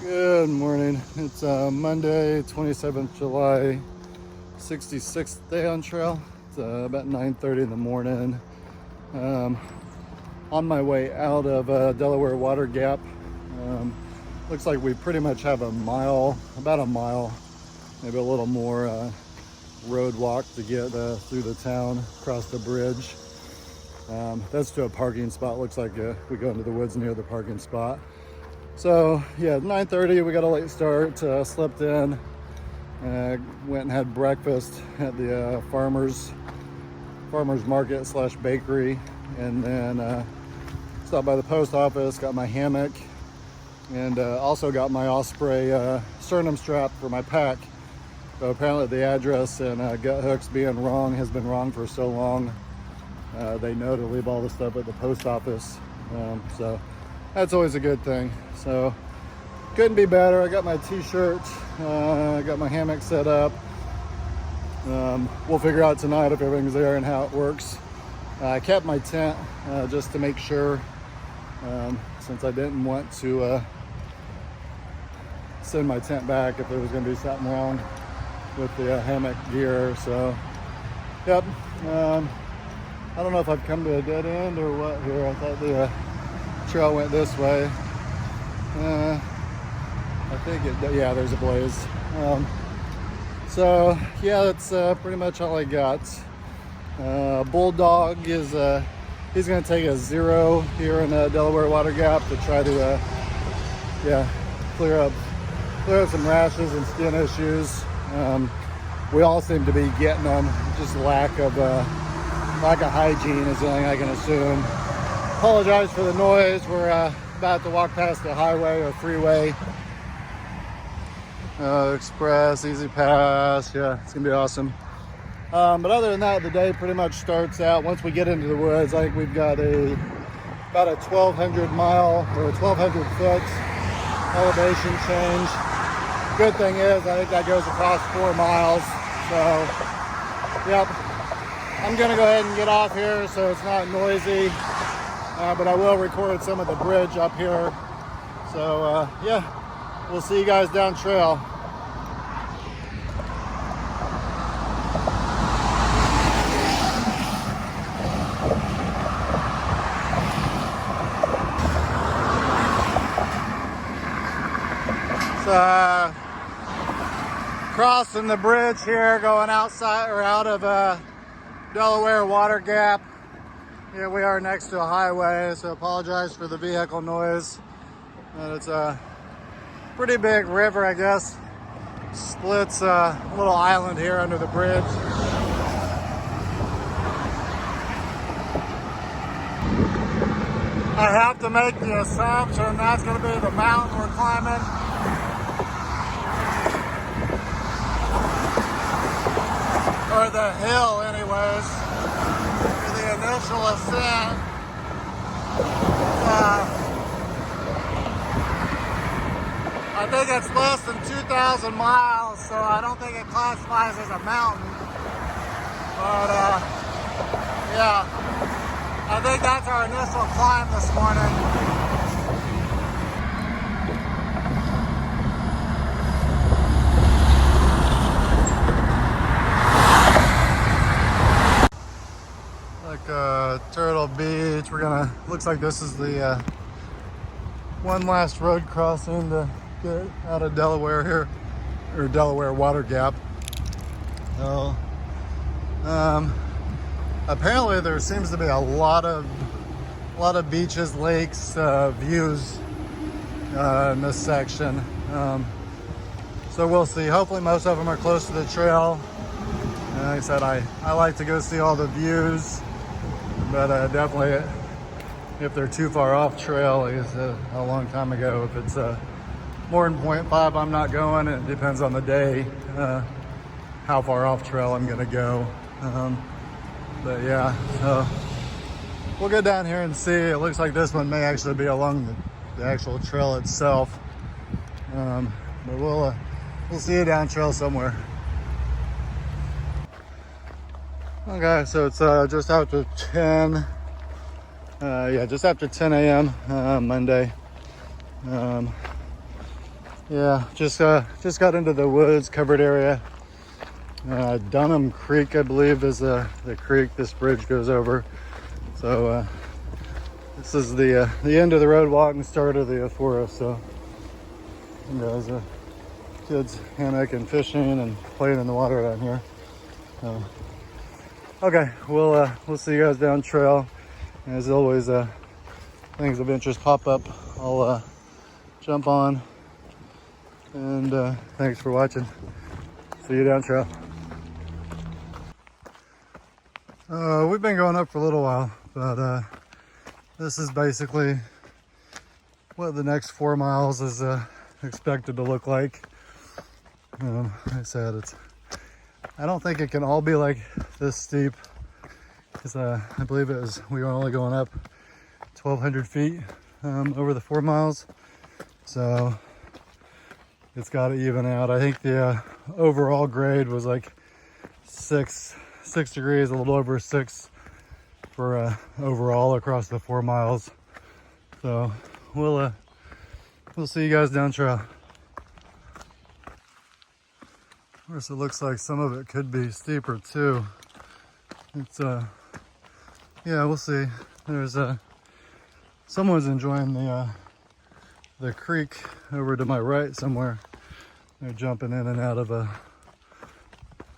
Good morning. It's Monday, 27th July, 66th day on trail. It's about 9:30 in the morning. On my way out of Delaware Water Gap. Looks like we pretty much have about a mile, maybe a little more road walk to get through the town, across the bridge. That's to a parking spot. Looks like we go into the woods near the parking spot. So yeah, 9:30, we got a late start, slept in, went and had breakfast at the farmer's market slash bakery, and then stopped by the post office, got my hammock, and also got my Osprey sternum strap for my pack. So apparently the address and gut hooks being wrong has been wrong for so long. They know to leave all the stuff at the post office, so that's always a good thing. So couldn't be better. I got my t-shirt, I got my hammock set up. We'll figure out tonight if everything's there and how it works. I kept my tent just to make sure, since I didn't want to send my tent back if there was going to be something wrong with the hammock gear. So yep. I don't know if I've come to a dead end or what here. I thought the trail went this way. I think yeah, there's a blaze. So yeah, that's pretty much all I got. Bulldog is he's gonna take a 0 here in Delaware Water Gap to try to clear up some rashes and skin issues. We all seem to be getting them. Just lack of hygiene is the only thing I can assume. Apologize for the noise. We're about to walk past the highway or freeway. Express, easy pass. Yeah, it's gonna be awesome. But other than that, the day pretty much starts out once we get into the woods. I think we've got about a 1,200 mile or a 1,200 foot elevation change. Good thing is I think that goes across 4 miles. So, yep. I'm gonna go ahead and get off here so it's not noisy, but I will record some of the bridge up here. So yeah, we'll see you guys down trail. So crossing the bridge here, going outside or out of Delaware Water Gap. Here we are next to a highway, so apologize for the vehicle noise. And it's a pretty big river, I guess. Splits a little island here under the bridge. I have to make the assumption that's going to be the mountain we're climbing. Or the hill anyways, for the initial ascent. I think it's less than 2,000 miles, so I don't think it classifies as a mountain. But yeah, I think that's our initial climb this morning. Turtle Beach. Looks like this is the one last road crossing to get out of Delaware here, or Delaware Water Gap. So, apparently there seems to be a lot of beaches, lakes, views in this section. So we'll see. Hopefully most of them are close to the trail. Like I said, I like to go see all the views. But definitely, if they're too far off trail, like I said a long time ago, if it's more than 0.5, I'm not going. It depends on the day, how far off trail I'm gonna go. But yeah, so we'll go down here and see. It looks like this one may actually be along the actual trail itself. But we'll see you down trail somewhere. Okay, so it's just after 10. Yeah, just after 10 a.m. Monday. Yeah, just got into the woods covered area. Dunham Creek, I believe, is the creek this bridge goes over. So this is the end of the road walk and start of the forest. So there's kids hammocking, fishing, and playing in the water down here. Okay, we'll see you guys down trail. As always, things of interest pop up, I'll jump on. And thanks for watching. See you down trail. We've been going up for a little while, but this is basically what the next 4 miles is expected to look like. Like I said, I don't think it can all be like this steep, because I believe we were only going up 1,200 feet over the 4 miles, so it's got to even out. I think the overall grade was like 6 degrees, a little over 6 for overall across the 4 miles. So we'll see you guys down trail. Of course, it looks like some of it could be steeper too. It's yeah, we'll see. There's someone's enjoying the creek over to my right somewhere. They're jumping in and out of a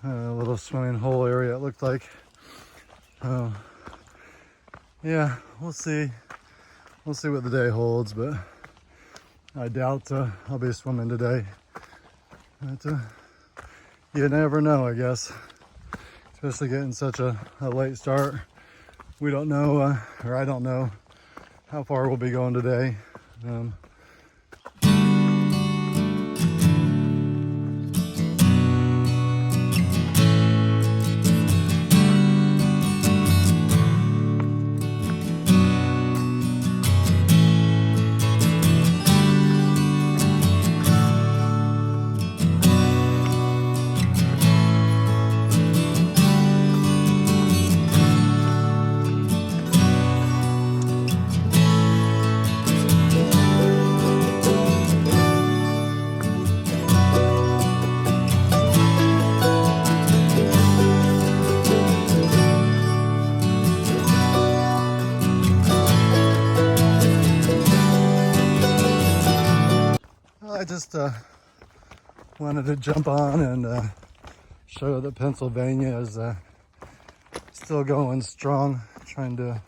little swimming hole area, it looked like. Yeah, we'll see what the day holds, but I doubt I'll be swimming today. But you never know, I guess, especially getting such a late start. We don't know, or I don't know how far we'll be going today. I just wanted to jump on and show that Pennsylvania is still going strong, trying to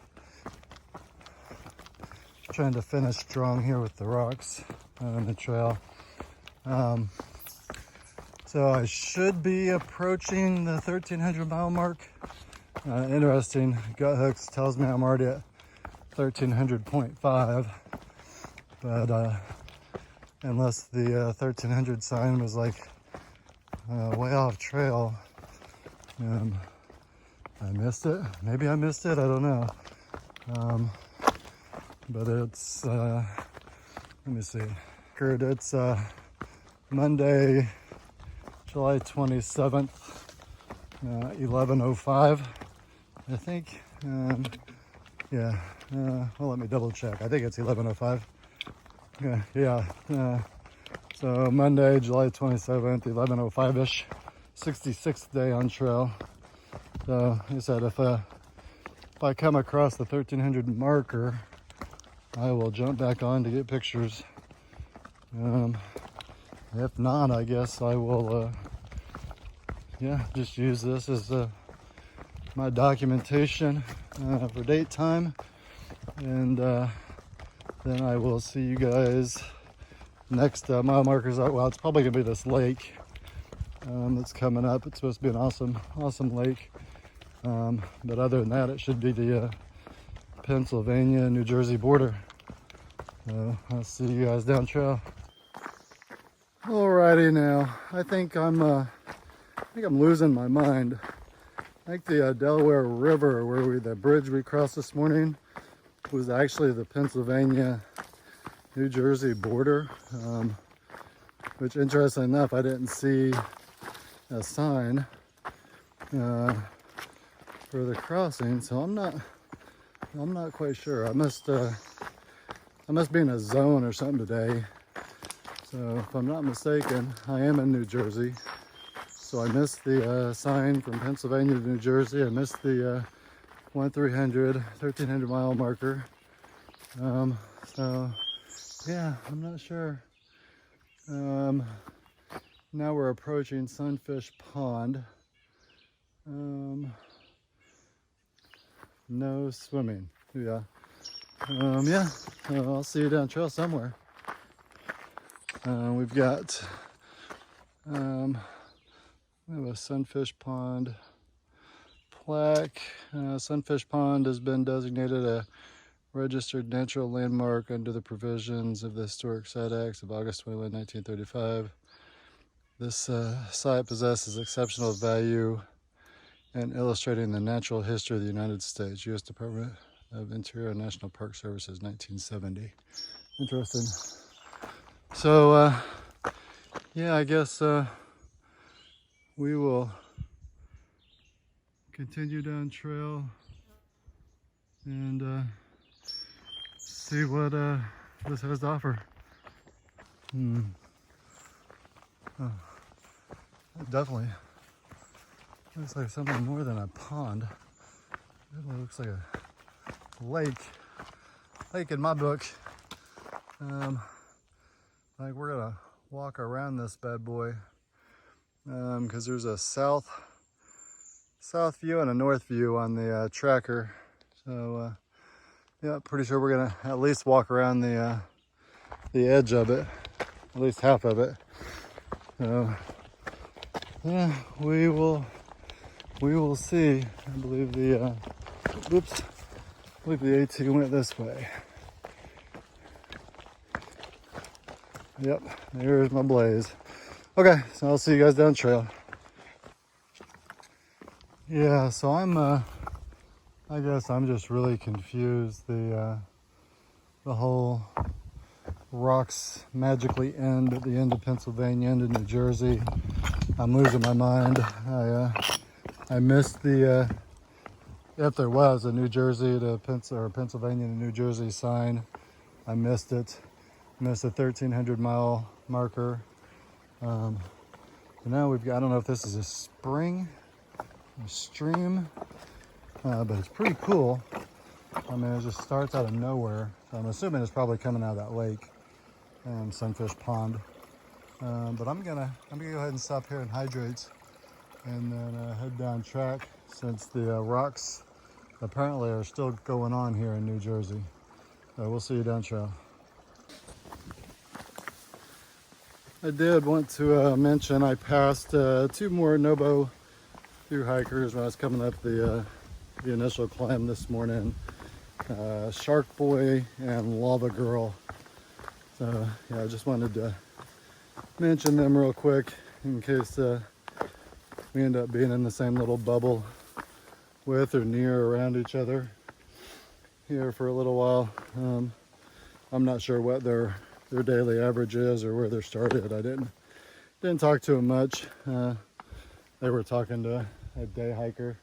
finish strong here with the rocks on the trail. So I should be approaching the 1,300 mile mark. Interesting, Gut Hooks tells me I'm already at 1,300.5, but unless the 1,300 sign was like way off trail, I missed it. Maybe I missed it, I don't know. But it's, let me see. It's Monday, July 27th, 11:05, I think. Yeah, well, let me double check. I think it's 11:05. Yeah. So Monday, July 27th, 11:05-ish, 66th day on trail. So like I said, if I come across the 1,300 marker, I will jump back on to get pictures. If not, I guess I will, just use this as my documentation for date time, and then I will see you guys next mile markers. Well, it's probably gonna be this lake that's coming up. It's supposed to be an awesome lake. But other than that, it should be the Pennsylvania, New Jersey border. I'll see you guys down trail. Alrighty, now I think I'm losing my mind. I think the Delaware River, the bridge we crossed this morning, was actually the Pennsylvania, New Jersey border. Which, interesting enough, I didn't see a sign for the crossing, so I'm not quite sure. I must be in a zone or something today. So if I'm not mistaken, I am in New Jersey. So I missed the sign from Pennsylvania to New Jersey. I missed the 1300 mile marker. So yeah, I'm not sure. Now we're approaching Sunfish Pond. No swimming. Yeah. Yeah. I'll see you down trail somewhere. We've got we have a Sunfish Pond plaque. Sunfish Pond has been designated a registered natural landmark under the provisions of the Historic Site Acts of August 21, 1935. This site possesses exceptional value in illustrating the natural history of the United States. U.S. Department of Interior and National Park Services, 1970. Interesting. So, yeah, I guess we will continue down trail and see what this has to offer. Oh, it definitely looks like something more than a pond. It definitely looks like a lake in my book. Like we're gonna walk around this bad boy because there's a south view and a north view on the tracker. So yeah, pretty sure we're gonna at least walk around the edge of it, at least half of it. So yeah, we will see. I believe the AT went this way. Yep, there's my blaze. Okay, so I'll see you guys down trail. Yeah, so I guess I'm just really confused. The whole rocks magically end at the end of Pennsylvania, end of New Jersey. I'm losing my mind. I missed the if there was a New Jersey to Pennsylvania to New Jersey sign. I missed it. Missed the 1300 mile marker. And now we've got, I don't know if this is a spring, a stream, but it's pretty cool. I mean, it just starts out of nowhere. So I'm assuming it's probably coming out of that lake, Sunfish Pond. But I'm gonna go ahead and stop here and hydrate, and then head down track since the rocks apparently are still going on here in New Jersey. So we'll see you down trail. I did want to mention I passed two more NOBO thru-hikers when I was coming up the initial climb this morning. Shark Boy and Lava Girl. So yeah, I just wanted to mention them real quick in case we end up being in the same little bubble with or near around each other here for a little while. I'm not sure what their daily average is or where they're started. I didn't talk to them much. They were talking to a day hiker.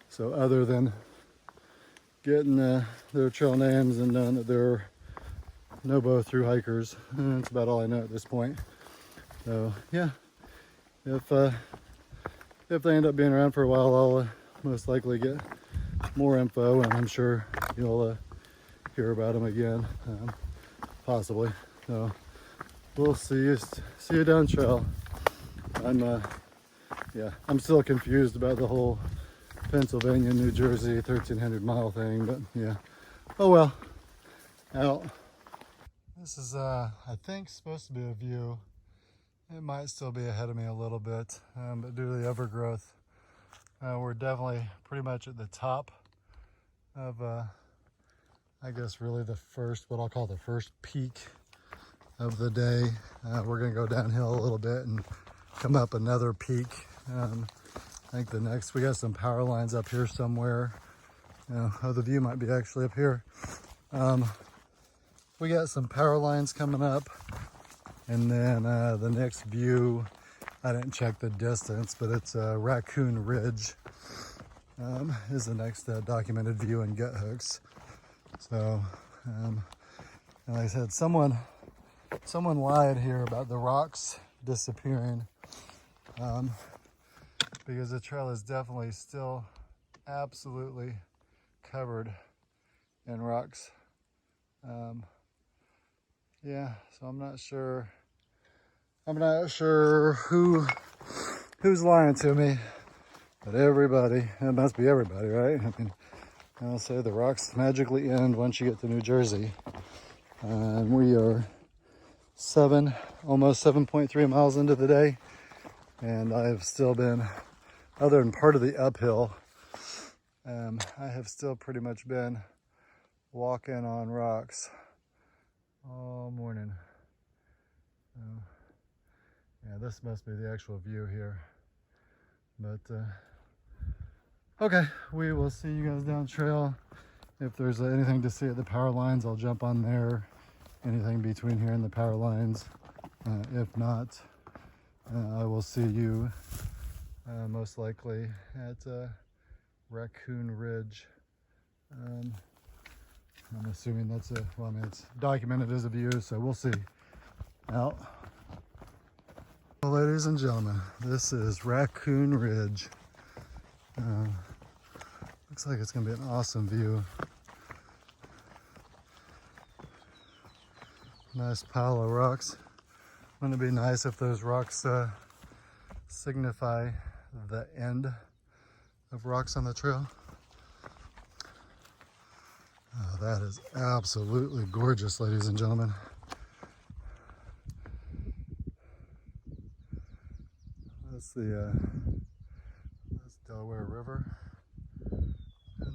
So other than getting their trail names and knowing that they're NOBO thru-hikers, that's about all I know at this point. So yeah, if they end up being around for a while, I'll most likely get more info, and I'm sure you'll hear about them again, possibly. So we'll see you down trail. I'm still confused about the whole Pennsylvania, New Jersey 1300 mile thing, but yeah. Oh well. Out. This is I think supposed to be a view. It might still be ahead of me a little bit, but due to the overgrowth, we're definitely pretty much at the top of I guess really what I'll call the first peak of the day. We're gonna go downhill a little bit and come up another peak. I think we got some power lines up here somewhere. The view might be actually up here. We got some power lines coming up, and then the next view, I didn't check the distance, but it's Raccoon Ridge is the next documented view in Gut Hooks. So, like I said, someone Someone lied here about the rocks disappearing, because the trail is definitely still absolutely covered in rocks. Yeah, so I'm not sure who's lying to me, but everybody, it must be everybody, right? I mean, I'll say the rocks magically end once you get to New Jersey. And we are almost 7.3 miles into the day, and I've still been, other than part of the uphill, I have still pretty much been walking on rocks all morning. Yeah, this must be the actual view here. But okay, we will see you guys down trail. If there's anything to see at the power lines, I'll jump on there. Anything between here and the power lines. If not, I will see you most likely at Raccoon Ridge. I'm assuming that's well, I mean, it's documented as a view, so we'll see. Out. Well, ladies and gentlemen, this is Raccoon Ridge. Looks like it's gonna be an awesome view. Nice pile of rocks. Wouldn't it be nice if those rocks signify the end of rocks on the trail? Oh, that is absolutely gorgeous, ladies and gentlemen. That's that's Delaware River in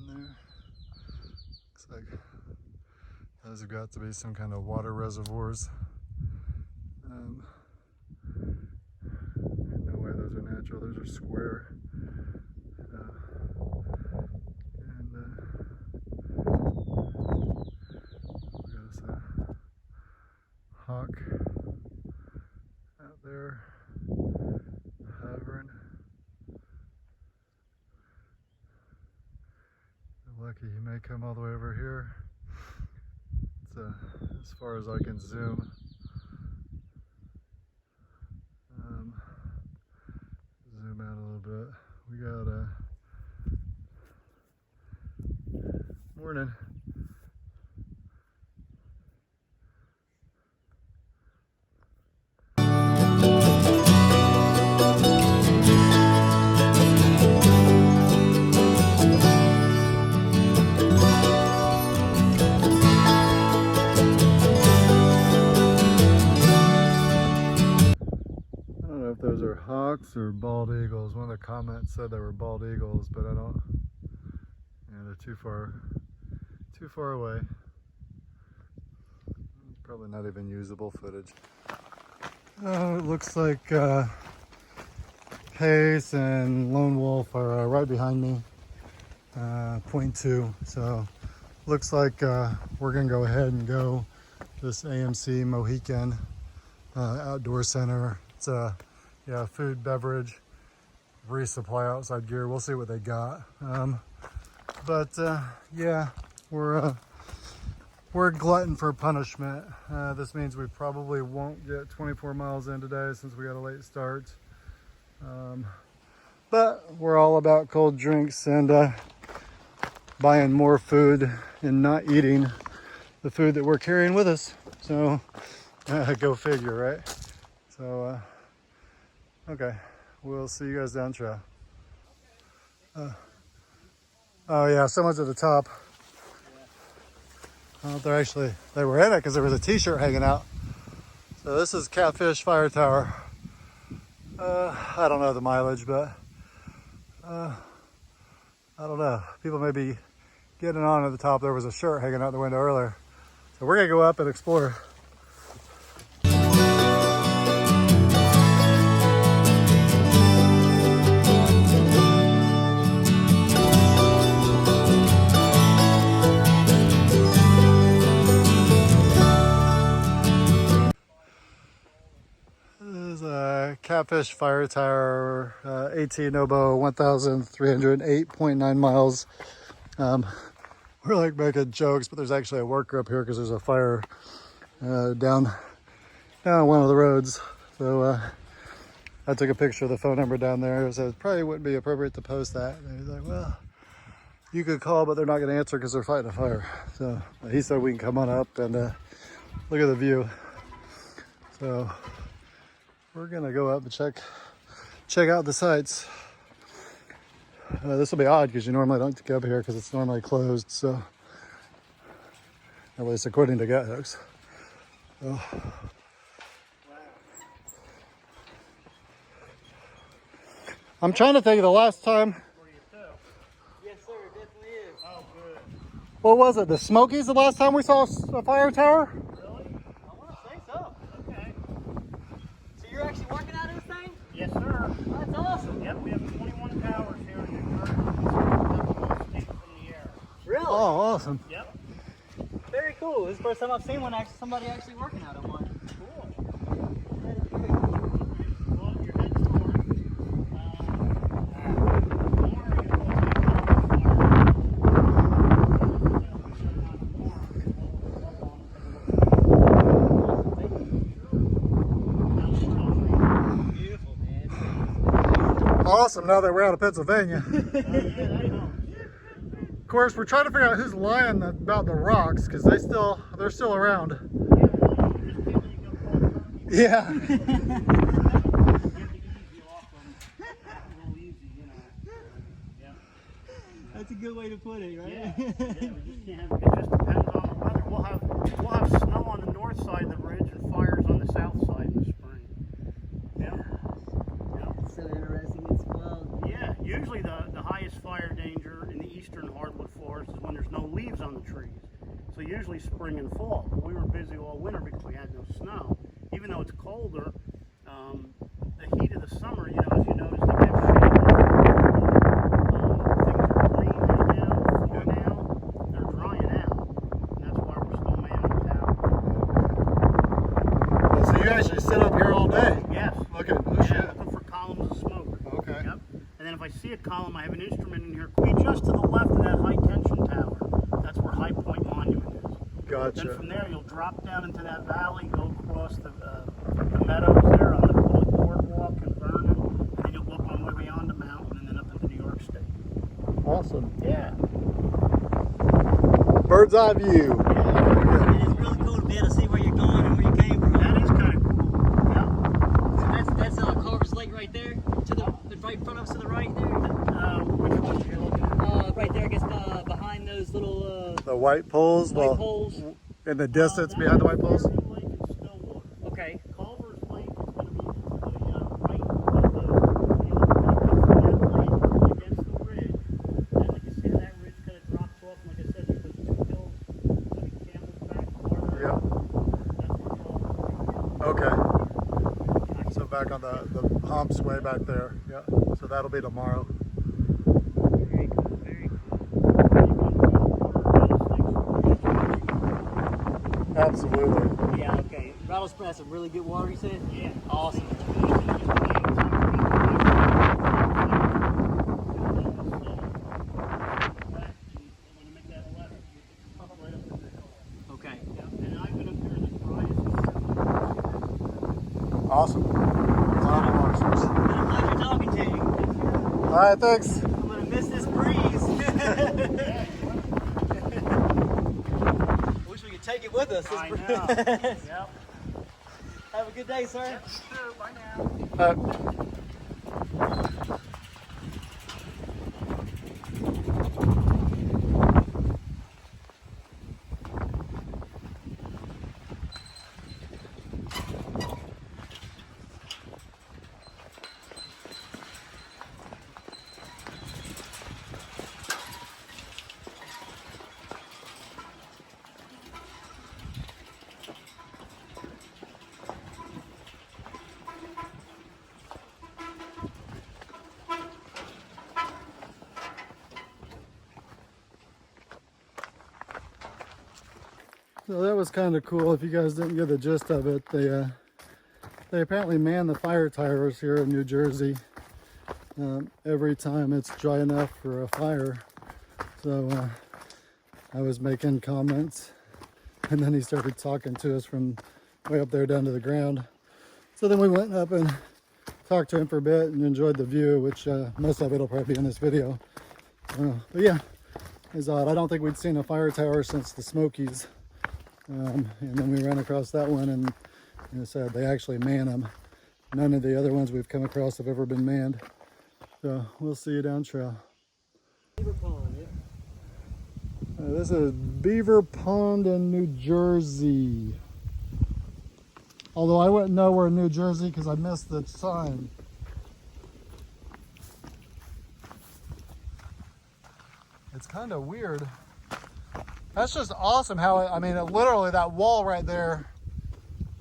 there. Looks like those have got to be some kind of water reservoirs. No way those are natural, those are square. And there's a hawk out there hovering. Lucky he may come all the way over here. It's as far as I can zoom. Zoom out a little bit. We got morning. Those are hawks or bald eagles. One of the comments said they were bald eagles, but I don't. Yeah, they're too far away. Probably not even usable footage. It looks like Pace and Lone Wolf are right behind me. Point 2. So looks like we're gonna go ahead and go this AMC Mohican outdoor center. It's a food, beverage, resupply outside gear. We'll see what they got. Yeah, we're glutton for punishment. This means we probably won't get 24 miles in today since we got a late start. But we're all about cold drinks and buying more food and not eating the food that we're carrying with us. So go figure, right? So okay, we'll see you guys down trail. Oh yeah, someone's at the top. They were in it because there was a t-shirt hanging out. So this is Catfish Fire Tower. I don't know the mileage, but I don't know. People may be getting on at the top. There was a shirt hanging out the window earlier. So we're gonna go up and explore. Catfish Fire Tower, AT NOBO, 1,308.9 miles. We're like making jokes, but there's actually a worker up here because there's a fire down down one of the roads. So I took a picture of the phone number down there. So it probably wouldn't be appropriate to post that. And he's like, well, you could call, but they're not going to answer because they're fighting a fire. So he said we can come on up and look at the view. So we're going to go up and check out the sights. This will be odd because you normally don't get up here because it's normally closed. So at least according to guidebooks. So, I'm trying to think of the last time. Yes, sir, it definitely is. Oh, good. What was it? The Smokies the last time we saw a fire tower? Really? I want to say so. Okay. So you're actually working out of this thing? Yes, sir. Oh, that's awesome. Yep, we have 21 towers here in New Jersey. That's the most state from the air. Really? Oh, awesome. Yep. Very cool. This is the first time I've seen one somebody actually working out of one. Cool. That is very cool. Well, your head's north. Beautiful, man. Awesome, now that we're out of Pennsylvania. Yeah, Of course, we're trying to figure out who's lying about the rocks because they're still around. Yeah. That's a good way to put it, right? Yeah, we just can't have, it just depends on the weather. We'll have snow on the north side of the ridge and fires on the south side in the spring. Yeah. It's so interesting as well. Yeah, usually the highest fire danger in the eastern hardwood forest is when there's no leaves on the trees. So usually spring and fall. But we were busy all winter because we had no snow. Even though it's colder, the heat of the summer, as you notice, the next shade, things are green right now, for now, they're drying out. And that's why we're still manning the tower. So you actually sit up here all day. Yes. Look at this shit. Looking for columns of smoke. Okay. Yep. And then if I see a column, I have an instrument in here. Be just to the left of that high tension tower. That's where High Point Monument is. Gotcha. Then from there, you'll drop down into that valley, go across the meadows there on the boardwalk and Vernon, and then you'll go up on way beyond the mountain and then up into New York State. Awesome. Yeah. Bird's eye view. It is really cool to be able to see where you're going and where you came from. That is kind of cool. Yeah. So that's Culver's Lake right there, to the right in front of us to the right there. Which one are you looking at? Right there, I guess behind those little The white poles. white Well, poles. in the distance behind the white poles. Lake is Stillwater. Okay. Culver's Lake is going to be to the right of the, you look from that lake against the ridge, and like you see how that ridge kind of drops off, and like I said, there's those two hills, like Camelback farther. Yeah. That's where Culver's Lake Okay. So back on the humps way back there. Yeah. So that'll be tomorrow. Very cool. Very cool. Absolutely. Yeah. Okay. Rattlesnake has some really good water. You said. Yeah. Awesome. Okay. Awesome. Awesome. Been a pleasure talking to you. All right, thanks. I'm gonna miss this breeze. Wish we could take it with us. This I breeze. know. Yep. Have a good day, sir. Yep, sure. Bye now. So that was kind of cool. If you guys didn't get the gist of it, they apparently man the fire towers here in New Jersey every time it's dry enough for a fire. So I was making comments, and then he started talking to us from way up there down to the ground. So then we went up and talked to him for a bit and enjoyed the view, which most of it will probably be in this video. But yeah, it's odd. I don't think we'd seen a fire tower since the Smokies. And then we ran across that one, and you know, said they actually man them. None of the other ones we've come across have ever been manned. So we'll see you down trail. Beaver Pond, yeah. This is Beaver Pond in New Jersey. Although I wouldn't know we're in New Jersey because I missed the sign. It's kind of weird. That's just awesome how, I mean, literally that wall right there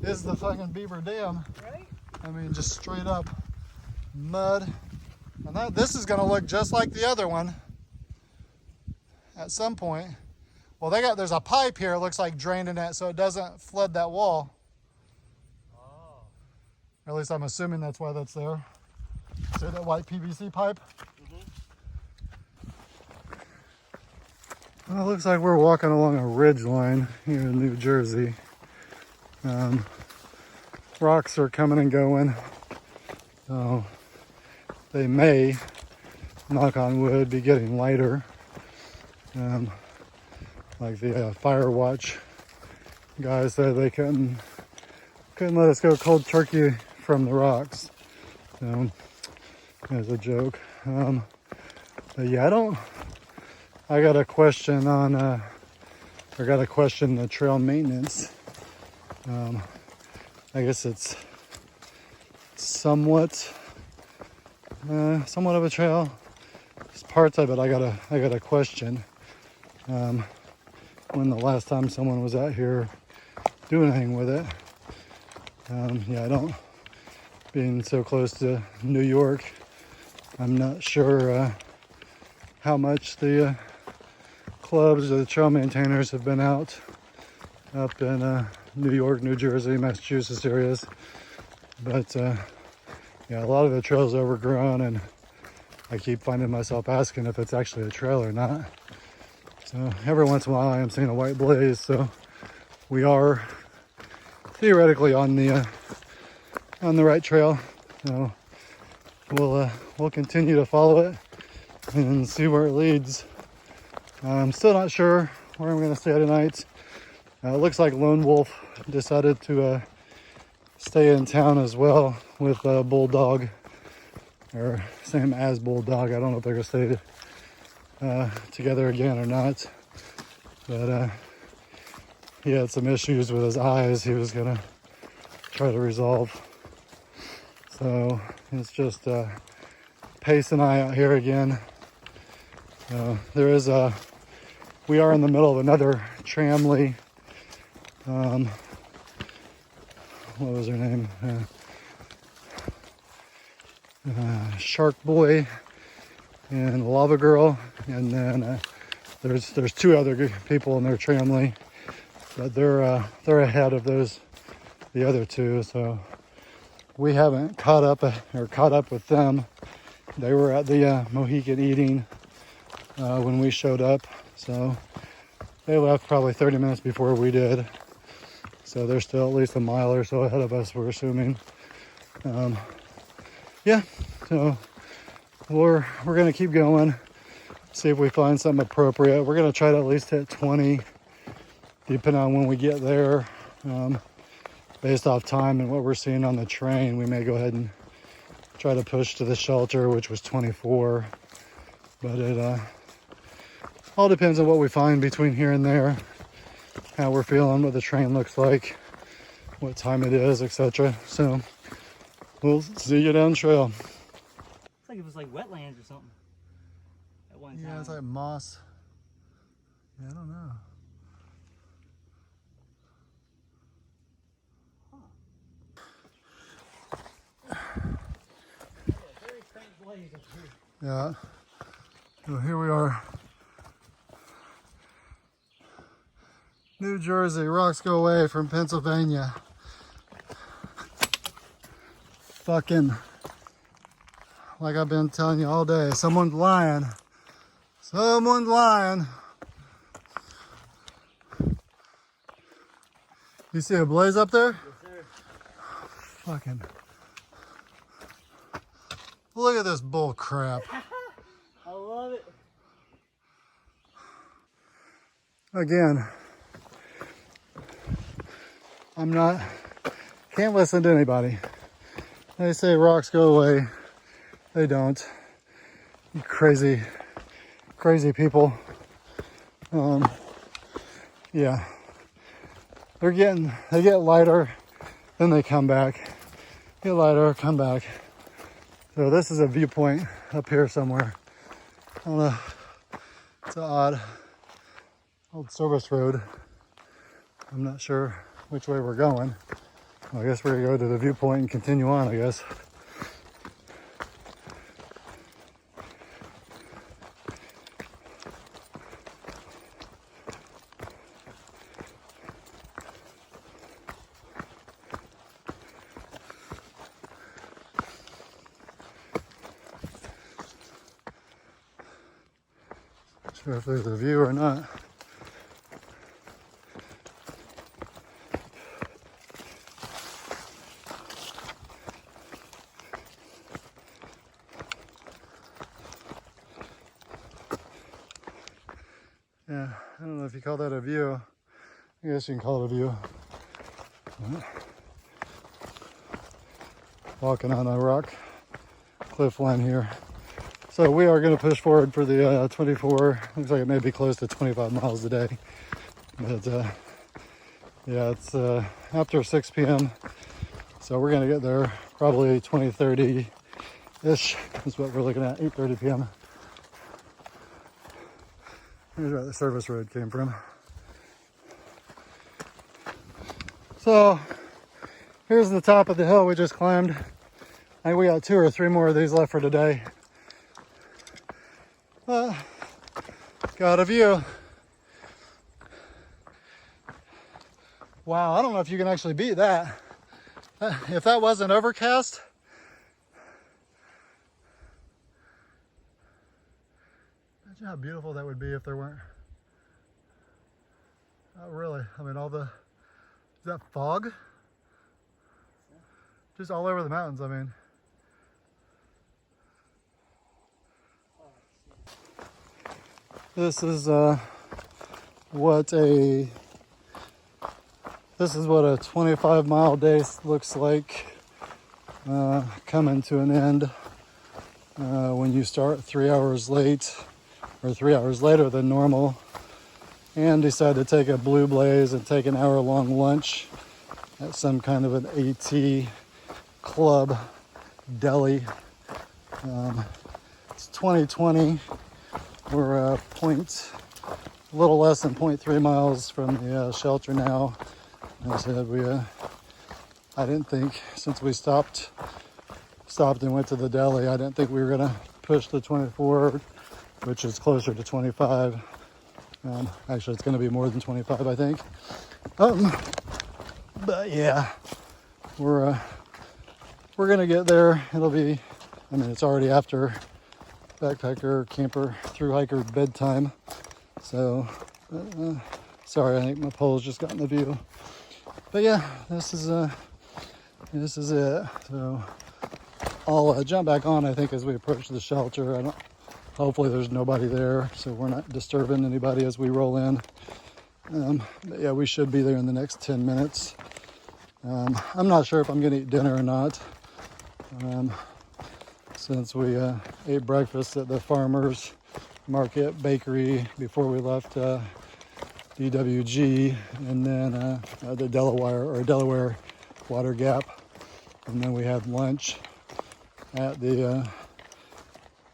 is the fucking Beaver Dam. Right? I mean, just straight up mud. And this is going to look just like the other one at some point. Well, there's a pipe here, it looks like draining it so it doesn't flood that wall. Oh. Or at least I'm assuming that's why that's there. See that white PVC pipe? Well, it looks like we're walking along a ridge line here in New Jersey. Rocks are coming and going. So they may, knock on wood, be getting lighter. Like the fire watch guys said they couldn't let us go cold turkey from the rocks. As a joke. But yeah, I got a question on, I got a question the trail maintenance. I guess it's somewhat of a trail. There's parts of it I got a question. When the last time someone was out here doing anything with it. Yeah, being so close to New York, I'm not sure how much the clubs or the trail maintainers have been out up in New York, New Jersey, Massachusetts areas. But yeah, a lot of the trail's overgrown, and I keep finding myself asking if it's actually a trail or not. So every once in a while I am seeing a white blaze, so we are theoretically on the right trail. So we'll continue to follow it and see where it leads. I'm still not sure where I'm going to stay tonight. It looks like Lone Wolf decided to stay in town as well with Bulldog, or same as Bulldog. I don't know if they're going to stay together again or not. But he had some issues with his eyes he was going to try to resolve. So it's just Pace and I out here again. We are in the middle of another tramley. What was her name? Shark Boy and Lava Girl, and then there's two other people in their tramley, but they're ahead of the other two. So we haven't caught up with them. They were at the Mohican eating when we showed up, so they left probably 30 minutes before we did. So they're still at least a mile or so ahead of us, we're assuming. Yeah, so we're gonna keep going, see if we find something appropriate. We're gonna try to at least hit 20, depending on when we get there. Based off time and what we're seeing on the train, we may go ahead and try to push to the shelter, which was 24. But it all depends on what we find between here and there, how we're feeling, what the train looks like, what time it is, etc. So we'll see you down trail. Looks like it was like wetlands or something at one time. Yeah, it's like moss. Yeah, I don't know. Very faint blaze up here. Yeah. So here we are. New Jersey, rocks go away from Pennsylvania. Fucking, like I've been telling you all day, someone's lying. Someone's lying. You see a blaze up there? Yes, Fucking. Look at this bull crap. I love it. Again, can't listen to anybody. They say rocks go away. They don't. You crazy people. Yeah. They get lighter, then they come back. Get lighter, come back. So this is a viewpoint up here somewhere. I don't know. It's an odd old service road. I'm not sure which way we're going. I guess we're gonna go to the viewpoint and continue on, I guess. Not sure if there's a view or not. Yeah, I don't know if you call that a view. I guess you can call it a view. Walking on a rock cliff line here. So we are going to push forward for the 24. Looks like it may be close to 25 miles a day. But yeah, it's after 6 p.m. So we're going to get there probably 20:30-ish is what we're looking at, 8:30 p.m. Here's where the service road came from. So here's the top of the hill we just climbed. I think we got 2 or 3 more of these left for today. Got a view. Wow, I don't know if you can actually beat that. If that wasn't overcast, imagine how beautiful that would be if there weren't. Not really. I mean, is that fog? Just all over the mountains, I mean. This is what a 25-mile day looks like, coming to an end when you start 3 hours late or 3 hours later than normal, and decide to take a Blue Blaze and take an hour-long lunch at some kind of an AT club deli. It's 2020. We're a little less than 0.3 miles from the shelter now. As I said, I didn't think, since we stopped and went to the deli, I didn't think we were gonna push the 24, which is closer to 25. Actually, it's gonna be more than 25, I think. But yeah, we're gonna get there. It'll be, I mean, it's already after backpacker, camper, thru-hiker bedtime. So, sorry, I think my pole's just got in the view. But yeah, this is it. So I'll jump back on, I think, as we approach the shelter. Hopefully there's nobody there, so we're not disturbing anybody as we roll in. But yeah, we should be there in the next 10 minutes. I'm not sure if I'm gonna eat dinner or not. Since we ate breakfast at the farmer's market bakery before we left DWG, and then the Delaware Water Gap, and then we had lunch at the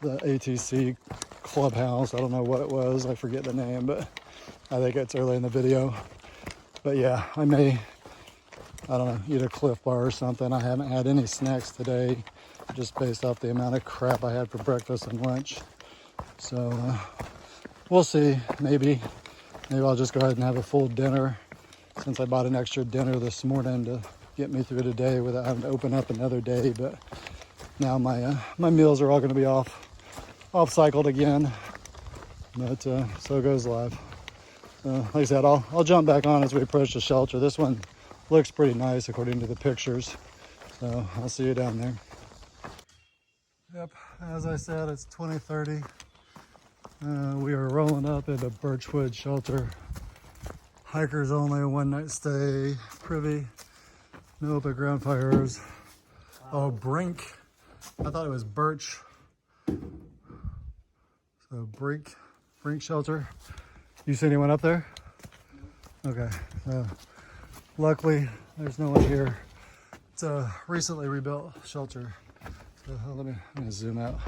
ATC clubhouse. I don't know what it was, I forget the name, but I think it's early in the video. But yeah, I don't know, eat a Cliff Bar or something. I haven't had any snacks today, just based off the amount of crap I had for breakfast and lunch. So we'll see. Maybe I'll just go ahead and have a full dinner, since I bought an extra dinner this morning to get me through the day without having to open up another day. But now my meals are all going to be off cycled again. But so goes life. Like I said, I'll jump back on as we approach the shelter. This one looks pretty nice according to the pictures. So I'll see you down there. Yep, as I said, it's 20:30. We are rolling up at a Birchwood shelter. Hikers only, one night stay, privy, no open ground fires. Oh, Brink. I thought it was Birch. So Brink shelter. You see anyone up there? Okay. Luckily, there's no one here. It's a recently rebuilt shelter. So let me zoom out.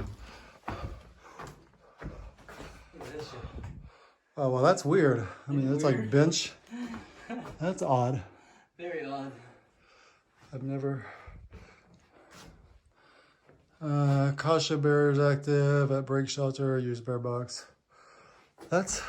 Oh, well, that's weird. I mean, it's like bench. That's odd. Very odd. I've never. Caution barriers active at Brink shelter. Use bear box. That's